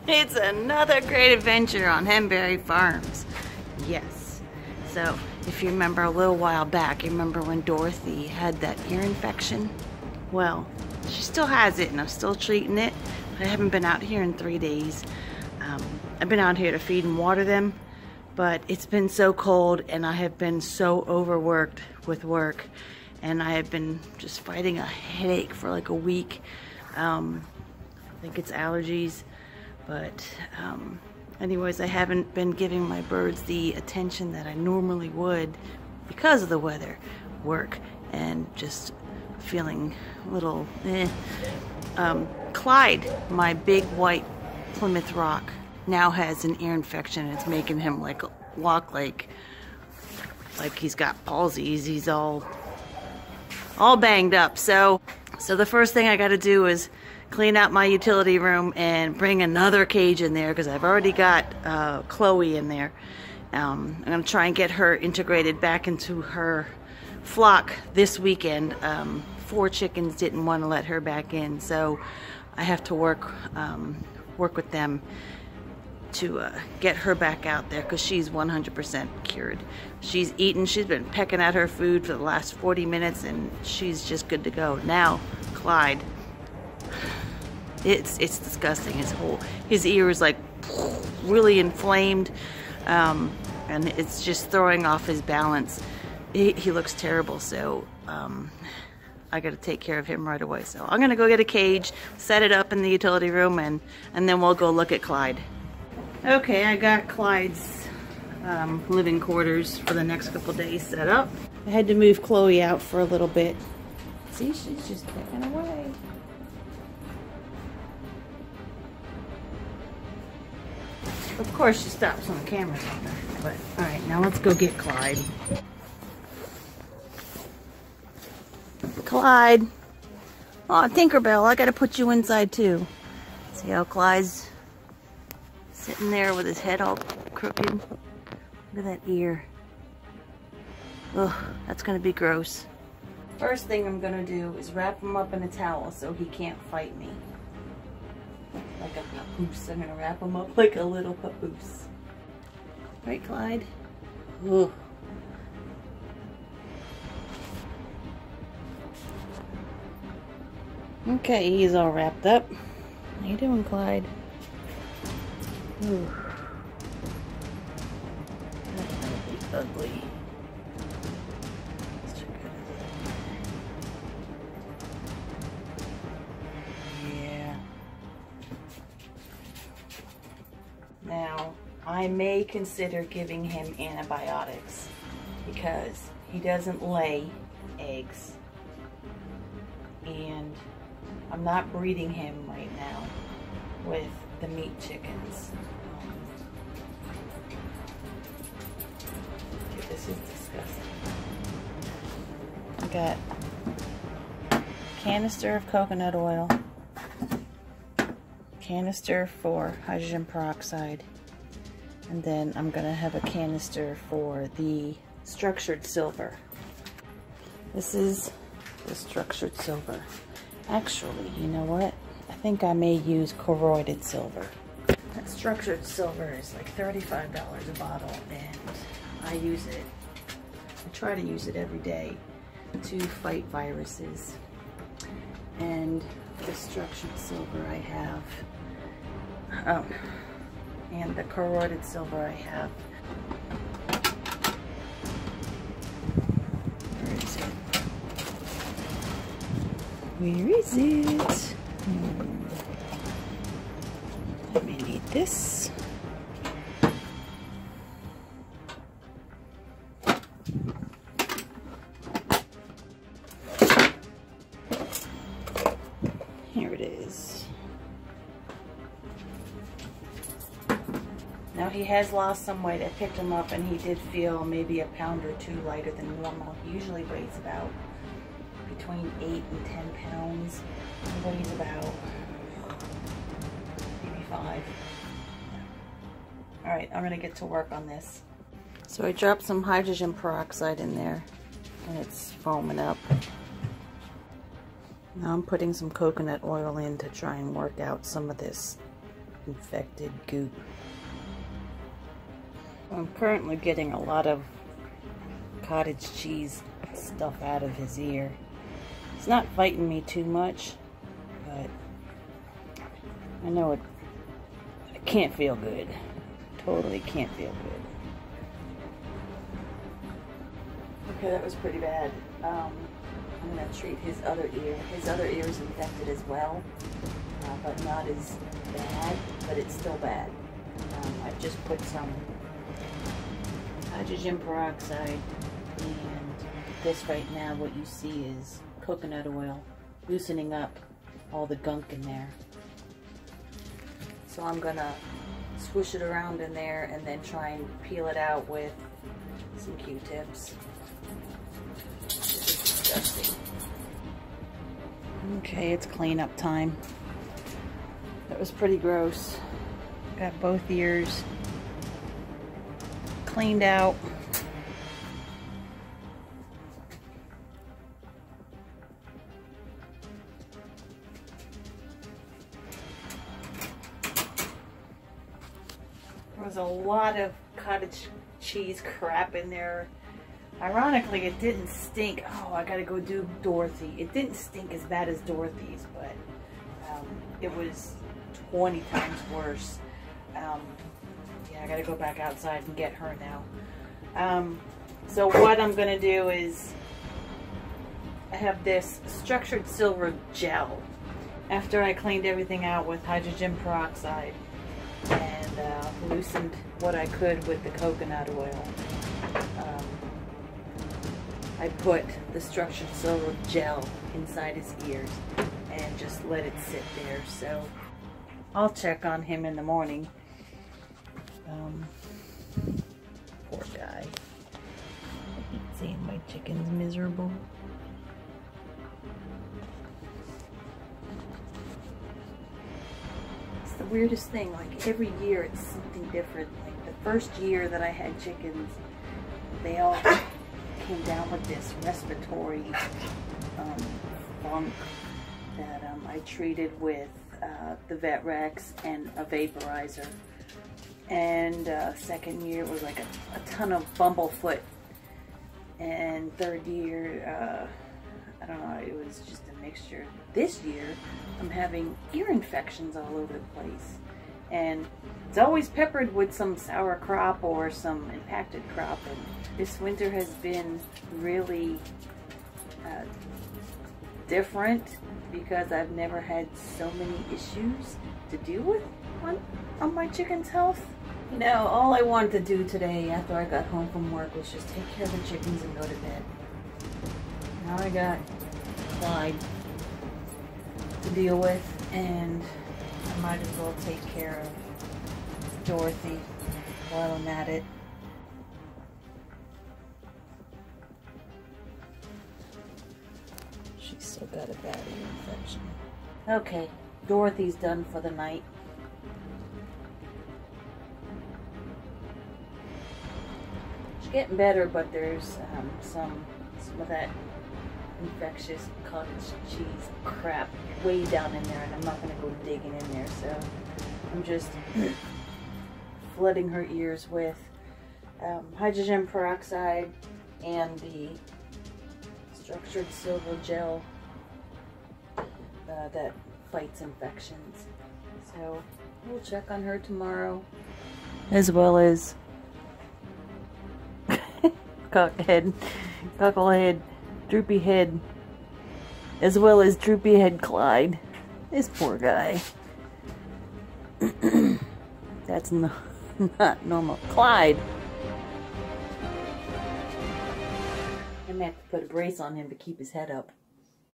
It's another great adventure on Henberry Farms. Yes. So, if you remember a little while back, you remember when Dorothy had that ear infection? Well, she still has it and I'm still treating it. I haven't been out here in 3 days. I've been out here to feed and water them, but it's been so cold and I have been so overworked with work, and I have been just fighting a headache for like a week. I think it's allergies, but anyways, I haven't been giving my birds the attention that I normally would because of the weather, work, and just feeling a little Clyde, my big white Plymouth Rock, now has an ear infection. It's making him like walk like he's got palsies. He's all banged up. So the first thing I got to do is clean out my utility room and bring another cage in there because I've already got Chloe in there. I'm gonna try and get her integrated back into her flock this weekend. 4 chickens didn't want to let her back in, so I have to work with them to get her back out there because she's 100% cured. She's eaten, she's been pecking at her food for the last 40 minutes and she's just good to go. Now, Clyde, it's disgusting. His ear is like really inflamed, and it's just throwing off his balance. He looks terrible, so I gotta take care of him right away. So I'm gonna go get a cage, set it up in the utility room, and then we'll go look at Clyde. Okay, I got Clyde's living quarters for the next couple days set up. I had to move Chloe out for a little bit. See, she's just pecking away. Of course she stops when the camera's on her. But alright, now let's go get Clyde. Clyde. Oh, Tinkerbell, I gotta put you inside too. See how Clyde's sitting there with his head all crooked? Look at that ear. Ugh, that's gonna be gross. First thing I'm gonna do is wrap him up in a towel so he can't fight me. Like a papoose. I'm gonna wrap him up like a little papoose. Right, Clyde? Ugh. Okay, he's all wrapped up. How you doing, Clyde? Ooh. That's gonna be ugly. Let's check out his ear. Yeah. Now, I may consider giving him antibiotics because he doesn't lay eggs. And I'm not breeding him right now with the meat chickens. Okay, this is disgusting. I got a canister of coconut oil, canister for hydrogen peroxide, and then I'm gonna have a canister for the structured silver. This is the structured silver. Actually, you know what? I think I may use corroded silver. That structured silver is like $35 a bottle, and I use it. I try to use it every day to fight viruses. And the structured silver I have, and the corroded silver I have. Where is it? I may need this. Here it is. Now he has lost some weight. I picked him up and he did feel maybe a pound or 2 lighter than normal. He usually weighs about between 8 and 10 pounds. He weighs about maybe 5. Alright, I'm gonna get to work on this. So I dropped some hydrogen peroxide in there and it's foaming up. Now I'm putting some coconut oil in to try and work out some of this infected goop. I'm currently getting a lot of cottage cheese stuff out of his ear. It's not fighting me too much, but I know it can't feel good. Totally can't feel good. Okay, that was pretty bad. I'm going to treat his other ear. His other ear is infected as well, but not as bad, but it's still bad. I just put some hydrogen peroxide, and this right now, what you see is coconut oil, loosening up all the gunk in there. So I'm going to swish it around in there and then try and peel it out with some Q-tips. This is disgusting. Okay, it's cleanup time. That was pretty gross. Got both ears cleaned out. There was a lot of cottage cheese crap in there. Ironically, it didn't stink. Oh, I gotta go do Dorothy. It didn't stink as bad as Dorothy's, but it was 20 times worse. Yeah, I gotta go back outside and get her now. So what I'm gonna do is, I have this structured silver gel. After I cleaned everything out with hydrogen peroxide and loosened what I could with the coconut oil, I put the structured silver gel inside his ears and just let it sit there. So I'll check on him in the morning. Poor guy. I keep seeing my chicken's miserable. It's the weirdest thing. Like every year it's something different. Like the first year that I had chickens, they all came down with this respiratory funk that I treated with the Vet Rex and a vaporizer. And second year was like a ton of bumblefoot. And third year, I don't know, it was just a mixture. This year, I'm having ear infections all over the place. And it's always peppered with some sour crop or some impacted crop. And this winter has been really different because I've never had so many issues to deal with on my chicken's health. You know, all I wanted to do today after I got home from work was just take care of the chickens and go to bed. Now I got Clyde to deal with, and I might as well take care of Dorothy while I'm at it. She's still got a bad ear infection. Okay, Dorothy's done for the night. She's getting better, but there's some of that infectious cottage cheese crap way down in there, and I'm not going to go digging in there, so I'm just flooding her ears with hydrogen peroxide and the structured silver gel that fights infections. So we'll check on her tomorrow, as well as cocklehead, droopy head, as well as droopy head Clyde. This poor guy. That's not normal. Clyde. I'm gonna have to put a brace on him to keep his head up.